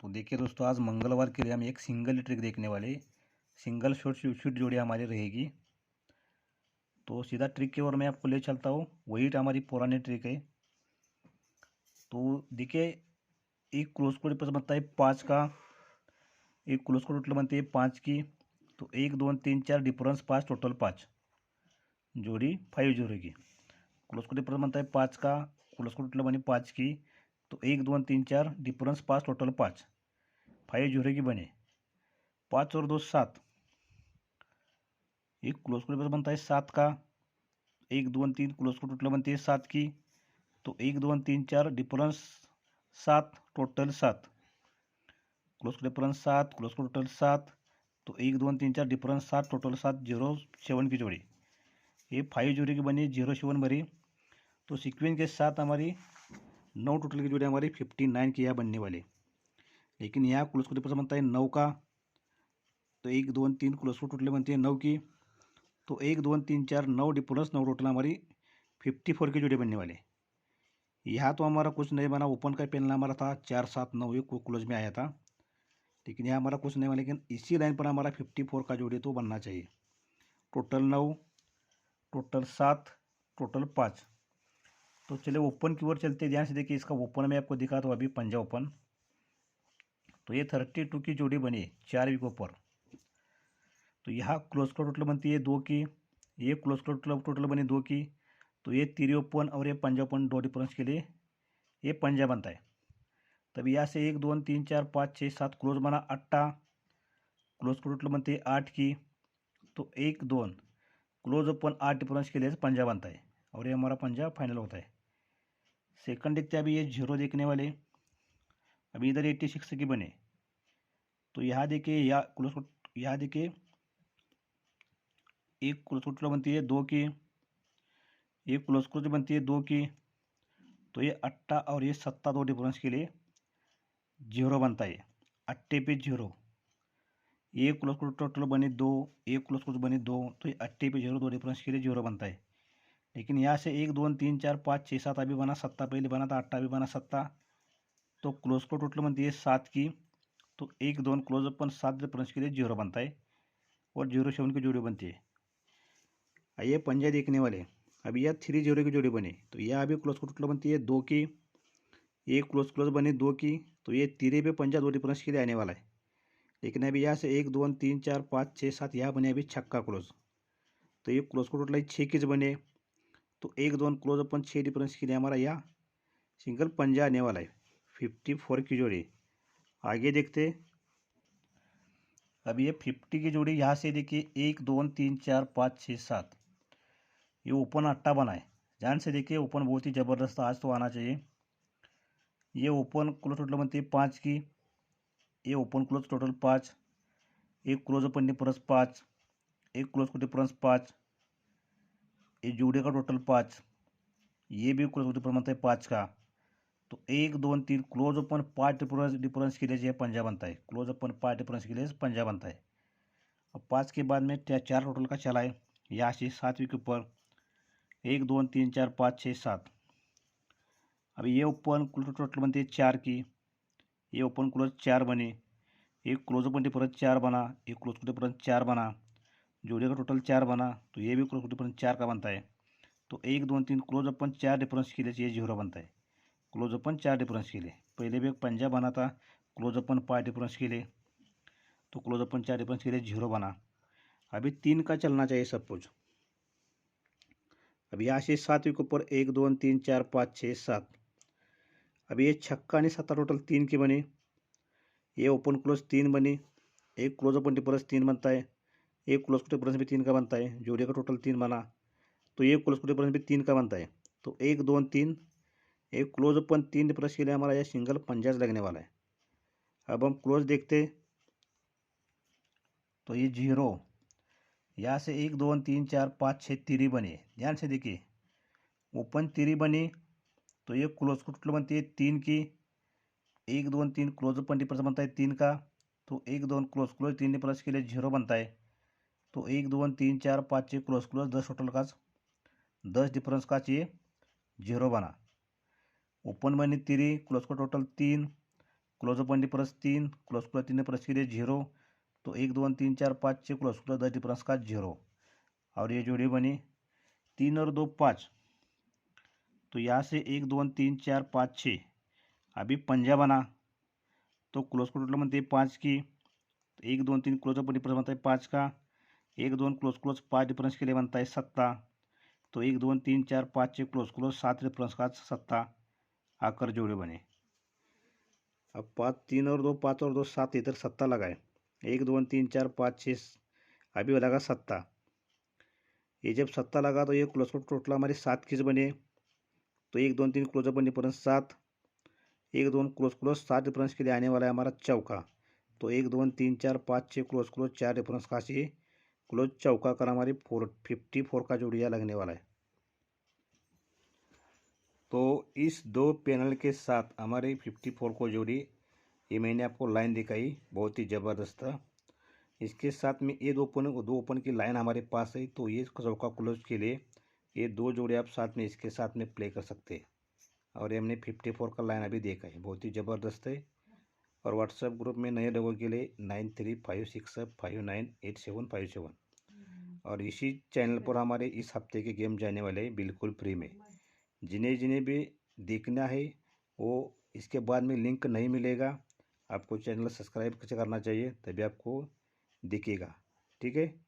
तो देखिए दोस्तों, आज मंगलवार के लिए हम एक सिंगल ट्रिक देखने वाले। सिंगल शॉट स्वीट जोड़ी हमारी रहेगी। तो सीधा ट्रिक की ओर मैं आपको ले चलता हूँ। वही हमारी पुरानी ट्रिक है। तो देखिए, एक क्लोज कोड पर बनता है 5 का, एक क्लोज कोड टोटल बनती है 5 की। तो 1 2 3 4 डिफरेंस 5, टोटल 5 जोड़ी 5 जोड़ी की। क्लोज कोड पर बनता है 5 का, क्लोज कोड टोटल बनी 5 की। तो 1 2 3 4 डिफरेंस 5, टोटल 5 जोड़ी की बने। 5 और 2 7। एक क्लोज कोड पर बनता है 7 का, 1 2 3 क्लोज कोड टोटल बनती है 7 की। तो 1 2 3 4 difference 7, total 7 close code difference 7, close code total 7। तो 1 2 3 4 डिफरेंस 7, टोटल 7, 0 7 की जोड़ी। ये 5 जोड़ी की बनी, 0 7 बनी। तो सीक्वेंस के साथ हमारी 9 टोटल की जोड़ी हमारी 59 की यहाँ बनने वाली। लेकिन यहाँ क्लोज कोड डिफरेंस बनता है 9 का। तो 1 2 3 क्लोज कोड टोटल बनती है 9 की। तो 1 2 3 4 9 डिफरेंस 9, टोटल हमारी 54 की जोड़ी बनने वाली। यहाँ तो हमारा कुछ नहीं बना, ओपन का पेन हमारा था 4 7 9, ये क्लोज में आया था। लेकिन यहाँ हमारा कुछ नहीं बना, लेकिन इसी लाइन पर हमारा 54 का जोड़ी तो बनना चाहिए। Total 9, total 7, total 5। तो चलिए ओपन की ओर चलते। ध्यान से देखिए, इसका ओपन में आपको दिखा तो अभी पंजा ओपन। तो ये 32 की जोड़ी बनी 4 वीक ऊपर। तो यहाँ क्लोज का टोटल बनती है 2 की, ये क्लोज का टोटल बनी 2 की। तो ये तीरी ओपन और ये पंजा ओपन, 2 डिफरेंस के लिए ये पंजा बनता है। तब यहाँ से 1 2 3 4 5 6 7 क्लोज बना 8, क्लोज का टोटल बनती है 8 की। तो 1 2 क्लोज ओपन 8 डिफरेंस के लिए पंजा बनता है और ये हमारा पंजा फाइनल होता है। सेकंड देखते हैं अभी ये 0 देखने वाले। अभी इधर 86 की बने। तो यहाँ देखिए, यहाँ देखिए, एक क्लोज टोटल बनती है 2 की, एक क्लोज क्लोज बनती है 2 की। तो ये 8 और ये 7, 2 डिफरेंस के लिए 0 बनता है। 8 पे 0। एक क्लोज क्लोज टोटल बने 2, एक क्लोज क्लोज बने 2। तो ये 8 पे 0, 2 डिफरेंस के लिए 0 बनता है। लेकिन यहाँ से 1 2 3 4 5 6 7 अभी बना, 7 पहले बना था, 8 अभी बना 7। तो क्लोज को टोटल बनती है 7 की। तो 1 2 क्लोज अपन 7 डिफरेंस के लिए 0 बनता है और 0 7 की जोड़ी बनती है। आइए पंजा देखने वाले। अभी यह 3 0 की जोड़ी बनी। तो यह अभी क्लोज को टोटल बनती है 2 की, एक क्लोज बनी 2 की। तो ये तीरे पे पंजा 2 डिफरेंस के लिए आने वाला है। लेकिन अभी यहाँ से 1 2 3 4 5 6 7 यहाँ बने अभी छक्का क्लोज। तो ये क्लोज को टोटल 6 की बने। तो 1 2 क्लोज अपन 6 डिफरेंस के लिए हमारा यहाँ सिंगल पंजा आने वाला है। 54 की जोड़ी। आगे देखते। अब ये 50 की जोड़ी यहाँ से देखिए, 1 2 3 4 5 6 7, ये ओपन 8 बना है। ध्यान से देखिए, ओपन बहुत ही ज़बरदस्त आज तो आना चाहिए। ये ओपन क्लोज टोटल बनती है 5 की, ये ओपन क्लोज टोटल 5, एक क्लोज ओपन डिफरेंस 5, एक क्लोज को डिफरेंस 5, ये जोड़े का टोटल 5, ये भी क्लोज डिफरेंस बनता है 5 का। तो 1 2 3 क्लोज ओपन 5 डिफरेंस के लिए ये पंजा बनता है। क्लोज ओपन 5 डिफरेंस के लिए पंजा बनता है। अब 5 के बाद में 4 टोटल का चला है। यहाँ से 7वीं के ऊपर 1 2 3 4 5 6 7। अब ये ओपन क्लोज टोटल बनती है 4 की, ये ओपन क्लोज 4 बने, एक क्लोज ओपन डिफरेंस 4 बना, एक क्लोज डिफरेंस 4 बना, जोड़े का टोटल 4 बना। तो ये भी क्लोज डिफरेंस 4 का बनता है। तो 1 2 3 क्लोज ओपन 4 डिफरेंस के लिए ये 0 बनता है। क्लोज ओपन 4 डिफरेंस के लिए पहले भी एक पंजा बना था क्लोज ओपन 5 डिफरेंस के लिए। तो क्लोज ओपन 4 डिफरेंस के लिए 0 बना। अभी 3 का चलना चाहिए सब कुछ। अब यहाँ से 7वीं के ऊपर 1 2 3 4 5 6 7। अभी ये छक्का आणि 7 टोटल 3 की बनी। ये ओपन क्लोज 3 बनी, एक क्लोज ओपन डिफरेंस 3 बनता है, एक क्लोज डिफरेंस भी 3 का बनता है, जोड़े का टोटल 3 बना। तो ये क्लोज डिफरेंस भी 3 का बनता है। तो 1 2 3, एक क्लोज ओपन 3 डिफरेंस के लिए हमारा यह सिंगल पंजाज लगने वाला है। अब हम क्लोज देखते। तो ये 0, यहाँ से 1 2 3 4 5 6 तिरी बनी। ध्यान से देखिए, ओपन तिरी बनी। तो ये क्लोज को टोटल बनती है 3 की, 1 2 3 क्लोज ओपन डिफरेंस बनता है 3 का। तो 1 2 क्लोज क्लोज 3 डिफरेंस के लिए 0 बनता है। तो 1 2 3 4 5 6 क्लोज क्लोज 10 टोटल का 10 डिफरेंस का चाहिए 0 बना। ओपन बनी 3, क्लोज का total 3, close up 1 difference 3, close square 3 press के लिए 0, तो 1 2 3 4 5 6 क्लोज स्क्वायर 10 डिफरेंस का 0, और ये जोड़ी बनी 3 और 2 5, तो यहाँ से 1 2 3 4 5 6, अभी पंजा बना, तो क्लोज स्क्वायर टोटल बनते 5 की, 1 2 3 क्लोजअप डिफरेंस बनता है 5 का, 1 2 क्लोज क्लोज 5 डिफरेंस के लिए बनता है 7, तो 1 2 3 4 5 6 क्लोज क्लोज 7 डिफरेंस का 7 आकर जोड़े बने। अब 5 3 और 2 5 और 2 7, इधर 7 लगाए, 1 2 3 4 5 6, अभी लगा 7, ये जब 7 लगा तो ये क्लोज टोटल हमारी 7 किस बने, तो 1 2 3 close up difference 7, 1 2 close close 7 difference के लिए आने वाला है हमारा चौका, तो 1 2 3 4 5 6 क्लोज क्लोज 4 डिफरेंस का से क्लोज चौका कर हमारी 54 का जोड़िया लगने वाला है। तो इस दो पैनल के साथ हमारे 54 को जोड़ी, ये मैंने आपको लाइन दिखाई, बहुत ही ज़बरदस्त था। इसके साथ में ये दो ओपन की लाइन हमारे पास है, तो ये चौका क्लोज के लिए ये दो जोड़े आप साथ में इसके साथ में प्ले कर सकते हैं। और ये हमने 54 का लाइन अभी देखा है, बहुत ही ज़बरदस्त है। और व्हाट्सएप ग्रुप में नए लोगों के लिए 9356598757, और इसी चैनल पर हमारे इस हफ्ते के गेम जाने वाले हैं बिल्कुल फ्री में। जिन्हें जिन्हें भी देखना है वो इसके बाद में लिंक नहीं मिलेगा, आपको चैनल सब्सक्राइब करना चाहिए, तभी आपको दिखेगा। ठीक है।